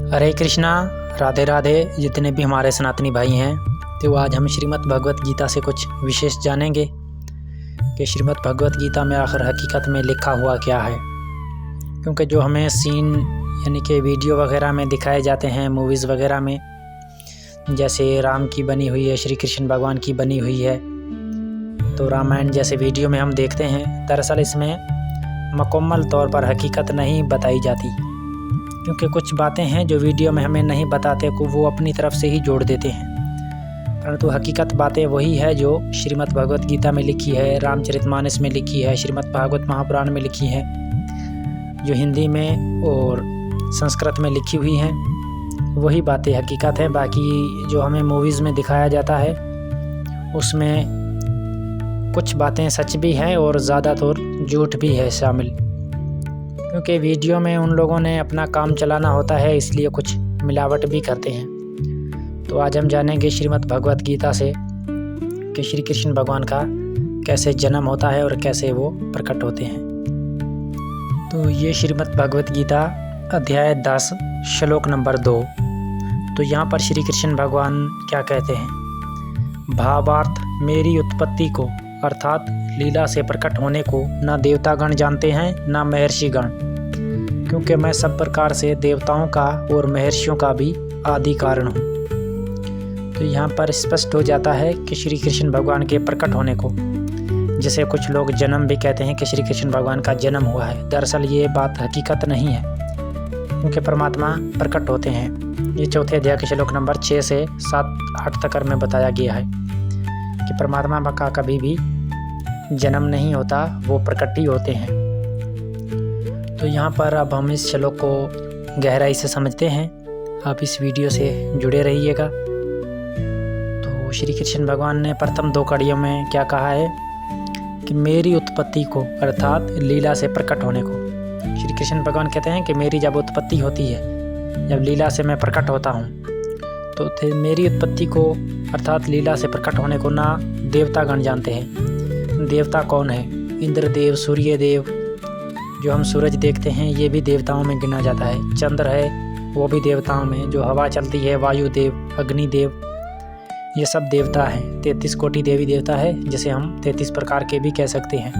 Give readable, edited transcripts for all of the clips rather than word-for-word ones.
हरे कृष्णा, राधे राधे। जितने भी हमारे सनातनी भाई हैं, तो आज हम श्रीमद् भगवत गीता से कुछ विशेष जानेंगे कि श्रीमद् भगवत गीता में आखिर हकीकत में लिखा हुआ क्या है। क्योंकि जो हमें सीन यानी कि वीडियो वगैरह में दिखाए जाते हैं, मूवीज़ वगैरह में, जैसे राम की बनी हुई है, श्री कृष्ण भगवान की बनी हुई है, तो रामायण जैसे वीडियो में हम देखते हैं, दरअसल इसमें मुकम्मल तौर पर हकीकत नहीं बताई जाती। क्योंकि कुछ बातें हैं जो वीडियो में हमें नहीं बताते, को वो अपनी तरफ से ही जोड़ देते हैं, परंतु हकीकत बातें वही है जो श्रीमद् भगवत गीता में लिखी है, रामचरितमानस में लिखी है, श्रीमद् भागवत महापुराण में लिखी है, जो हिंदी में और संस्कृत में लिखी हुई हैं, वही बातें हकीकत हैं। बाकी जो हमें मूवीज़ में दिखाया जाता है उसमें कुछ बातें सच भी हैं और ज़्यादातर झूठ भी है शामिल। क्योंकि वीडियो में उन लोगों ने अपना काम चलाना होता है, इसलिए कुछ मिलावट भी करते हैं। तो आज हम जानेंगे श्रीमद् भगवत गीता से कि श्री कृष्ण भगवान का कैसे जन्म होता है और कैसे वो प्रकट होते हैं। तो ये श्रीमद् भगवत गीता अध्याय 10 श्लोक नंबर 2। तो यहाँ पर श्री कृष्ण भगवान क्या कहते हैं? भावार्थ, मेरी उत्पत्ति को अर्थात लीला से प्रकट होने को न देवतागण जानते हैं न महर्षिगण, क्योंकि मैं सब प्रकार से देवताओं का और महर्षियों का भी आदि कारण हूँ। तो यहाँ पर स्पष्ट हो जाता है कि श्री कृष्ण भगवान के प्रकट होने को, जिसे कुछ लोग जन्म भी कहते हैं कि श्री कृष्ण भगवान का जन्म हुआ है, दरअसल ये बात हकीकत नहीं है, क्योंकि परमात्मा प्रकट होते हैं। ये चौथे अध्याय के श्लोक नंबर 6 से 7-8 तक में बताया गया है कि परमात्मा का कभी भी जन्म नहीं होता, वो प्रकट ही होते हैं। तो यहाँ पर अब हम इस श्लोक को गहराई से समझते हैं। आप इस वीडियो से जुड़े रहिएगा। तो श्री कृष्ण भगवान ने प्रथम 2 कड़ियों में क्या कहा है कि मेरी उत्पत्ति को अर्थात लीला से प्रकट होने को। श्री कृष्ण भगवान कहते हैं कि मेरी जब उत्पत्ति होती है, जब लीला से मैं प्रकट होता हूँ, तो मेरी उत्पत्ति को अर्थात लीला से प्रकट होने को ना देवतागण जानते हैं। देवता कौन है? इंद्रदेव, सूर्य देव, जो हम सूरज देखते हैं ये भी देवताओं में गिना जाता है। चंद्र है वो भी देवताओं में, जो हवा चलती है वायुदेव, अग्निदेव, ये सब देवता हैं। 33 कोटि देवी देवता है, जिसे हम 33 प्रकार के भी कह सकते हैं।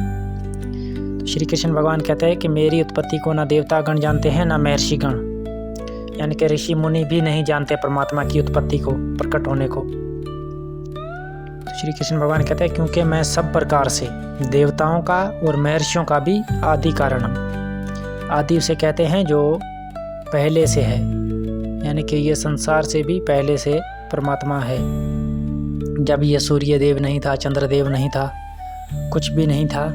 तो श्री कृष्ण भगवान कहते हैं कि मेरी उत्पत्ति को ना देवतागण जानते हैं ना महर्षिगण, यानी कि ऋषि मुनि भी नहीं जानते परमात्मा की उत्पत्ति को, प्रकट होने को। श्री कृष्ण भगवान कहते हैं क्योंकि मैं सब प्रकार से देवताओं का और महर्षियों का भी आदि कारण हूँ। आदि उसे कहते हैं जो पहले से है, यानी कि ये संसार से भी पहले से परमात्मा है। जब ये सूर्य देव नहीं था, चंद्रदेव नहीं था, कुछ भी नहीं था,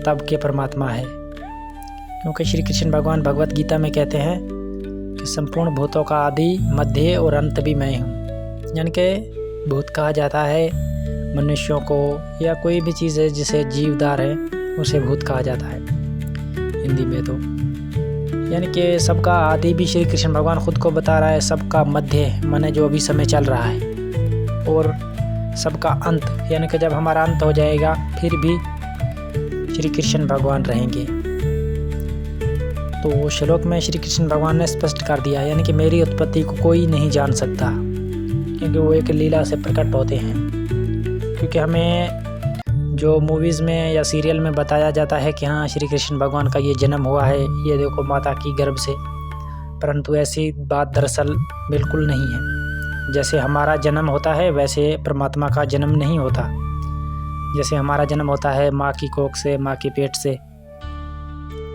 तब के परमात्मा है। क्योंकि श्री कृष्ण भगवान भगवत गीता में कहते हैं कि संपूर्ण भूतों का आदि, मध्य और अंत भी मैं हूँ। यानी कि भूत कहा जाता है मनुष्यों को, या कोई भी चीज़ है जिसे जीवदार है उसे भूत कहा जाता है हिंदी में। तो यानी कि सबका आदि भी श्री कृष्ण भगवान खुद को बता रहा है, सबका मध्य माने जो अभी समय चल रहा है, और सबका अंत यानी कि जब हमारा अंत हो जाएगा फिर भी श्री कृष्ण भगवान रहेंगे। तो श्लोक में श्री कृष्ण भगवान ने स्पष्ट कर दिया, यानी कि मेरी उत्पत्ति को कोई नहीं जान सकता, क्योंकि वो एक लीला से प्रकट होते हैं। क्योंकि हमें जो मूवीज़ में या सीरियल में बताया जाता है कि हाँ श्री कृष्ण भगवान का ये जन्म हुआ है, ये देखो माता की गर्भ से, परंतु ऐसी बात दरअसल बिल्कुल नहीं है। जैसे हमारा जन्म होता है वैसे परमात्मा का जन्म नहीं होता। जैसे हमारा जन्म होता है माँ की कोख से, माँ के पेट से,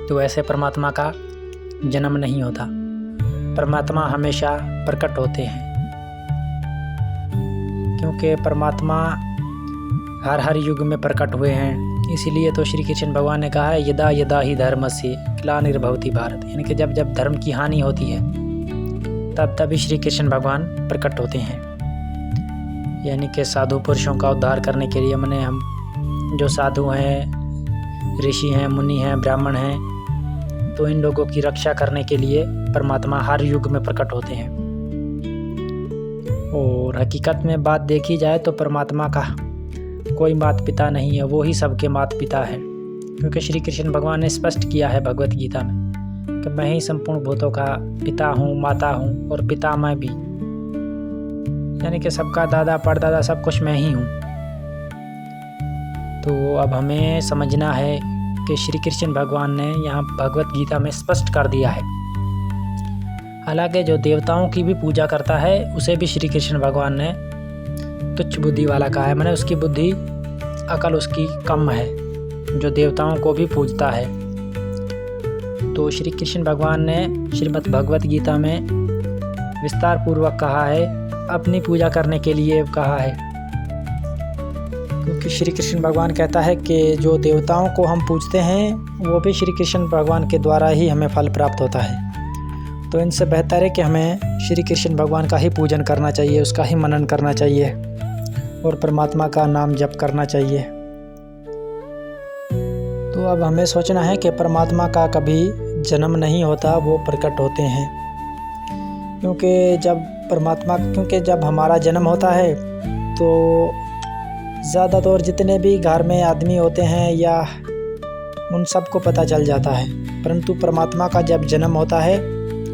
तो ऐसे परमात्मा का जन्म नहीं होता। परमात्मा हमेशा प्रकट होते हैं, क्योंकि परमात्मा हर युग में प्रकट हुए हैं। इसीलिए तो श्री कृष्ण भगवान ने कहा है यदा यदा ही धर्मस्य ग्लानिर्भवति भारत, यानी कि जब जब धर्म की हानि होती है तब तभी श्री कृष्ण भगवान प्रकट होते हैं। यानी कि साधु पुरुषों का उद्धार करने के लिए, मैंने हम जो साधु हैं, ऋषि हैं, मुनि हैं, ब्राह्मण हैं, तो इन लोगों की रक्षा करने के लिए परमात्मा हर युग में प्रकट होते हैं। और हकीकत में बात देखी जाए तो परमात्मा का कोई माता पिता नहीं है, वो ही सबके माता पिता है। क्योंकि श्री कृष्ण भगवान ने स्पष्ट किया है भगवत गीता में कि मैं ही संपूर्ण भूतों का पिता हूँ, माता हूँ और पितामह भी, यानी कि सबका दादा परदादा सब कुछ मैं ही हूँ। तो अब हमें समझना है कि श्री कृष्ण भगवान ने यहाँ भगवत गीता में स्पष्ट कर दिया है। हालांकि जो देवताओं की भी पूजा करता है उसे भी श्री कृष्ण भगवान ने तुच्छ बुद्धि वाला कहा है, माने उसकी बुद्धि अकल उसकी कम है, जो देवताओं को भी पूजता है। तो श्री कृष्ण भगवान ने श्रीमद् भगवत गीता में विस्तार पूर्वक कहा है, अपनी पूजा करने के लिए कहा है, क्योंकि श्री कृष्ण भगवान कहता है कि जो देवताओं को हम पूजते हैं वो भी श्री कृष्ण भगवान के द्वारा ही हमें फल प्राप्त होता है। तो इनसे बेहतर है कि हमें श्री कृष्ण भगवान का ही पूजन करना चाहिए, उसका ही मनन करना चाहिए और परमात्मा का नाम जप करना चाहिए। तो अब हमें सोचना है कि परमात्मा का कभी जन्म नहीं होता, वो प्रकट होते हैं। क्योंकि जब हमारा जन्म होता है तो ज़्यादातर जितने भी घर में आदमी होते हैं या उन सबको पता चल जाता है, परंतु परमात्मा का जब जन्म होता है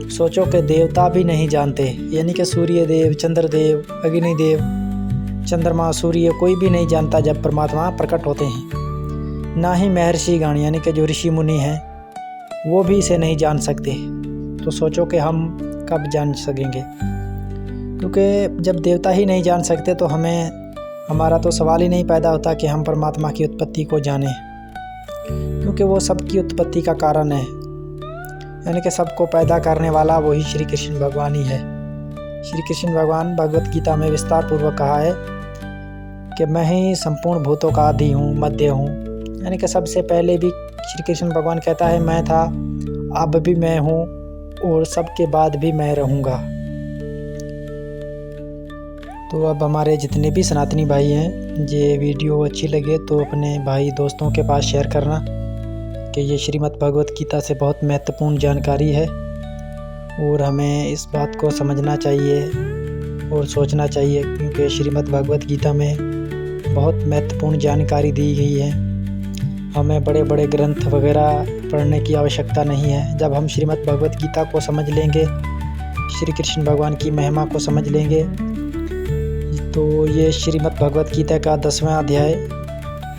सोचो कि देवता भी नहीं जानते, यानी कि सूर्य देव, चंद्रदेव, अग्निदेव, चंद्रमा, सूर्य कोई भी नहीं जानता जब परमात्मा प्रकट होते हैं। ना ही महर्षिगण यानी कि जो ऋषि मुनि हैं वो भी इसे नहीं जान सकते। तो सोचो कि हम कब जान सकेंगे, क्योंकि जब देवता ही नहीं जान सकते तो हमारा तो सवाल ही नहीं पैदा होता कि हम परमात्मा की उत्पत्ति को जानें, क्योंकि वो सबकी उत्पत्ति का कारण है, यानी कि सबको पैदा करने वाला वही श्री कृष्ण भगवान ही है। श्री कृष्ण भगवान भगवत गीता में विस्तार पूर्वक कहा है कि मैं ही संपूर्ण भूतों का आदि हूँ, मध्य हूँ, यानी कि सबसे पहले भी श्री कृष्ण भगवान कहता है मैं था, अब भी मैं हूँ और सबके बाद भी मैं रहूँगा। तो अब हमारे जितने भी सनातनी भाई हैं, ये वीडियो अच्छी लगे तो अपने भाई दोस्तों के पास शेयर करना कि ये श्रीमद् भगवत गीता से बहुत महत्वपूर्ण जानकारी है और हमें इस बात को समझना चाहिए और सोचना चाहिए, क्योंकि श्रीमद् भगवत गीता में बहुत महत्वपूर्ण जानकारी दी गई है। हमें बड़े बड़े ग्रंथ वगैरह पढ़ने की आवश्यकता नहीं है। जब हम श्रीमद् भगवत गीता को समझ लेंगे, श्री कृष्ण भगवान की महिमा को समझ लेंगे, तो ये श्रीमद् भगवत गीता का 10वां अध्याय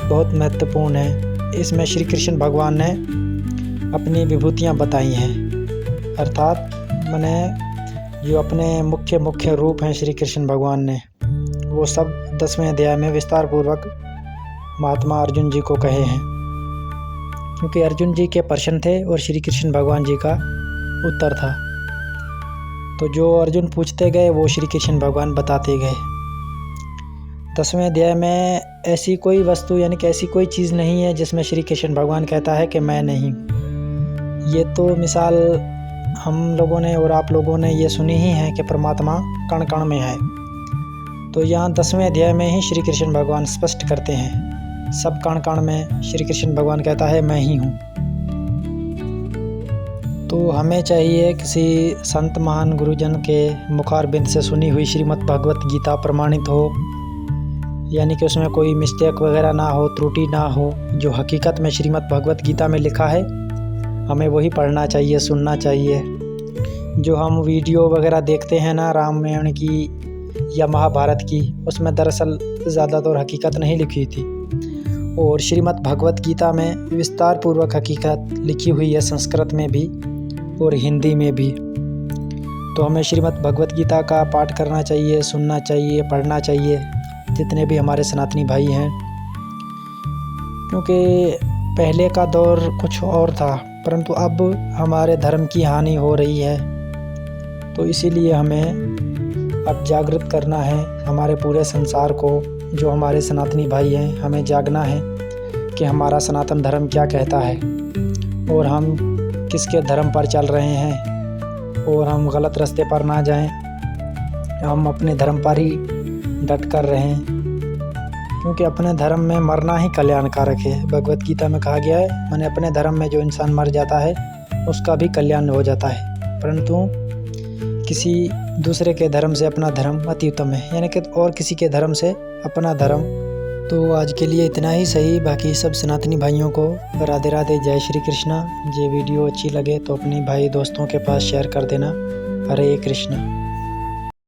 बहुत महत्वपूर्ण है। इसमें श्री कृष्ण भगवान ने अपनी विभूतियाँ बताई हैं, अर्थात मैंने जो अपने मुख्य रूप हैं श्री कृष्ण भगवान ने, वो सब 10वें अध्याय में विस्तार पूर्वक महात्मा अर्जुन जी को कहे हैं, क्योंकि अर्जुन जी के प्रश्न थे और श्री कृष्ण भगवान जी का उत्तर था। तो जो अर्जुन पूछते गए वो श्री कृष्ण भगवान बताते गए। 10वें अध्याय में ऐसी कोई वस्तु यानी कि ऐसी कोई चीज़ नहीं है जिसमें श्री कृष्ण भगवान कहता है कि मैं नहीं। ये तो मिसाल हम लोगों ने और आप लोगों ने ये सुनी ही है कि परमात्मा कण कण में है। तो यहाँ 10वें अध्याय में ही श्री कृष्ण भगवान स्पष्ट करते हैं, सब कण कण में श्री कृष्ण भगवान कहता है मैं ही हूँ। तो हमें चाहिए किसी संत महान गुरुजन के मुखारबिंद से सुनी हुई श्रीमद् भगवत गीता प्रमाणित हो, यानी कि उसमें कोई मिस्टेक वगैरह ना हो, त्रुटि ना हो। जो हकीकत में श्रीमद् भगवत गीता में लिखा है हमें वही पढ़ना चाहिए, सुनना चाहिए। जो हम वीडियो वगैरह देखते हैं ना रामायण की या महाभारत की, उसमें दरअसल ज़्यादातर हकीकत नहीं लिखी थी, और श्रीमद् भगवत गीता में विस्तार पूर्वक हकीकत लिखी हुई है, संस्कृत में भी और हिंदी में भी। तो हमें श्रीमद् भगवत गीता का पाठ करना चाहिए, सुनना चाहिए, पढ़ना चाहिए, जितने भी हमारे सनातनी भाई हैं, क्योंकि पहले का दौर कुछ और था, परंतु अब हमारे धर्म की हानि हो रही है। तो इसीलिए हमें अब जागृत करना है हमारे पूरे संसार को। जो हमारे सनातनी भाई हैं, हमें जागना है कि हमारा सनातन धर्म क्या कहता है और हम किसके धर्म पर चल रहे हैं, और हम गलत रास्ते पर ना जाएं, हम अपने धर्म पर ही डट कर रहें, क्योंकि अपने धर्म में मरना ही कल्याणकारक है। भगवत गीता में कहा गया है, मैंने अपने धर्म में जो इंसान मर जाता है उसका भी कल्याण हो जाता है, परंतु किसी दूसरे के धर्म से अपना धर्म अति उत्तम है, यानी कि और किसी के धर्म से अपना धर्म तो आज के लिए इतना ही सही। बाकी सब सनातनी भाइयों को राधे राधे, जय श्री कृष्णा। ये वीडियो अच्छी लगे तो अपनी भाई दोस्तों के पास शेयर कर देना। हरे कृष्णा।